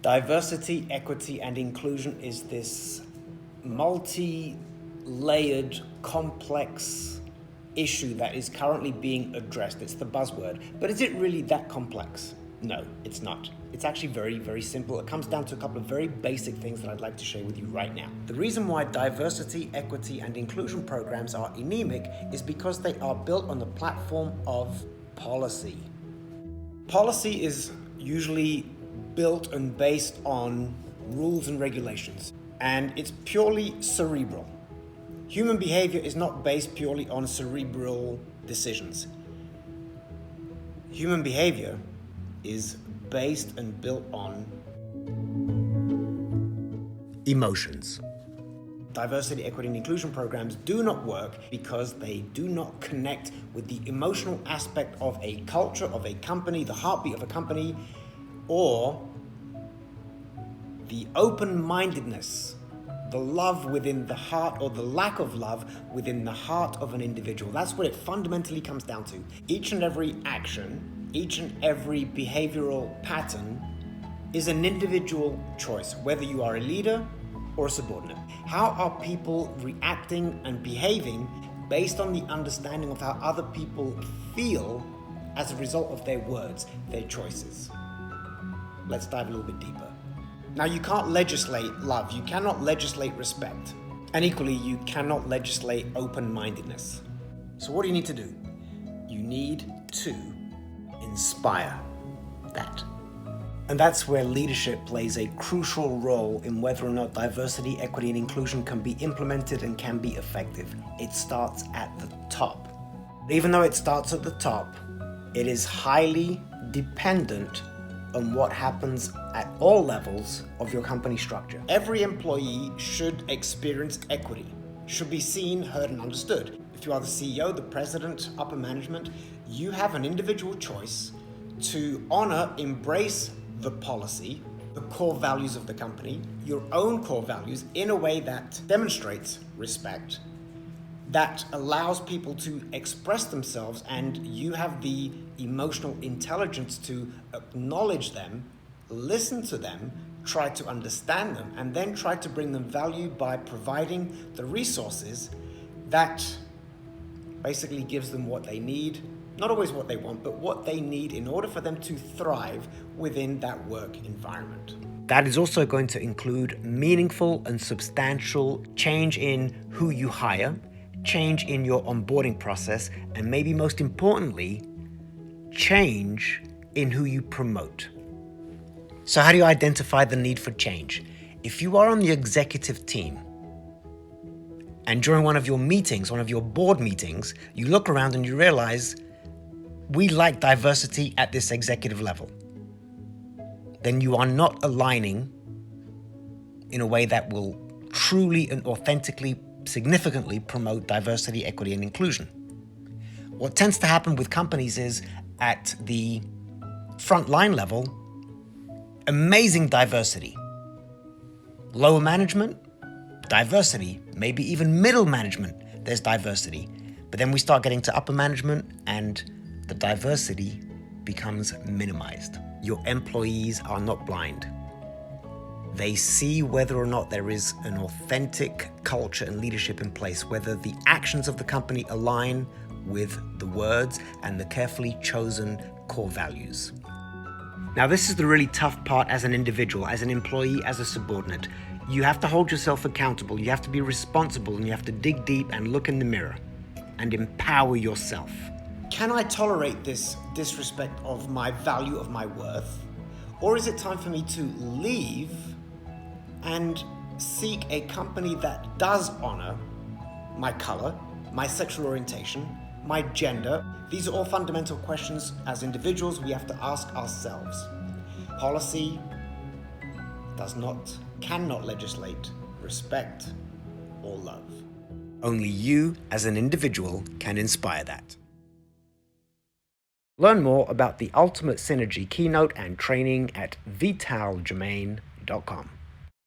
Diversity, equity, and inclusion is this multi-layered, complex issue that is currently being addressed. It's the buzzword. But is it really that complex? No, it's not. It's actually very, very simple. It comes down to a couple of very basic things that I'd like to share with you right now. The reason why diversity, equity, and inclusion programs are anemic is because they are built on the platform of policy. Policy is usually built and based on rules and regulations, and it's purely cerebral. Human behavior is not based purely on cerebral decisions. Human behavior is based and built on emotions. Diversity, equity, and inclusion programs do not work because they do not connect with the emotional aspect of a culture, of a company, the heartbeat of a company, or the open-mindedness, the love within the heart, or the lack of love within the heart of an individual. That's what it fundamentally comes down to. Each and every action, each and every behavioral pattern is an individual choice, whether you are a leader or a subordinate. How are people reacting and behaving based on the understanding of how other people feel as a result of their words, their choices? Let's dive a little bit deeper. Now, you can't legislate love. You cannot legislate respect. And equally, you cannot legislate open-mindedness. So what do you need to do? You need to inspire that. And that's where leadership plays a crucial role in whether or not diversity, equity, and inclusion can be implemented and can be effective. It starts at the top. Even though it starts at the top, it is highly dependent on what happens at all levels of your company structure. Every employee should experience equity, should be seen, heard, and understood. If you are the CEO, the president, upper management, you have an individual choice to honor, embrace the policy, the core values of the company, your own core values, in a way that demonstrates respect, that allows people to express themselves, and you have the emotional intelligence to acknowledge them, listen to them, try to understand them, and then try to bring them value by providing the resources that basically gives them what they need, not always what they want, but what they need in order for them to thrive within that work environment. That is also going to include meaningful and substantial change in who you hire, change in your onboarding process, and maybe most importantly, change in who you promote. So how do you identify the need for change? If you are on the executive team, and during one of your meetings, one of your board meetings, you look around and you realize, we like diversity at this executive level, then you are not aligning in a way that will truly and authentically, significantly promote diversity, equity, and inclusion. What tends to happen with companies is at the frontline level, amazing diversity. Lower management, diversity. Maybe even middle management, there's diversity. But then we start getting to upper management and the diversity becomes minimized. Your employees are not blind. They see whether or not there is an authentic culture and leadership in place, whether the actions of the company align with the words and the carefully chosen core values. Now, this is the really tough part as an individual, as an employee, as a subordinate. You have to hold yourself accountable, you have to be responsible, and you have to dig deep and look in the mirror and empower yourself. Can I tolerate this disrespect of my value, of my worth? Or is it time for me to leave and seek a company that does honor my color, my sexual orientation, my gender? These are all fundamental questions as individuals we have to ask ourselves. Policy cannot legislate respect or love. Only you as an individual can inspire that. Learn more about the Ultimate Synergy keynote and training at vitalgermain.com.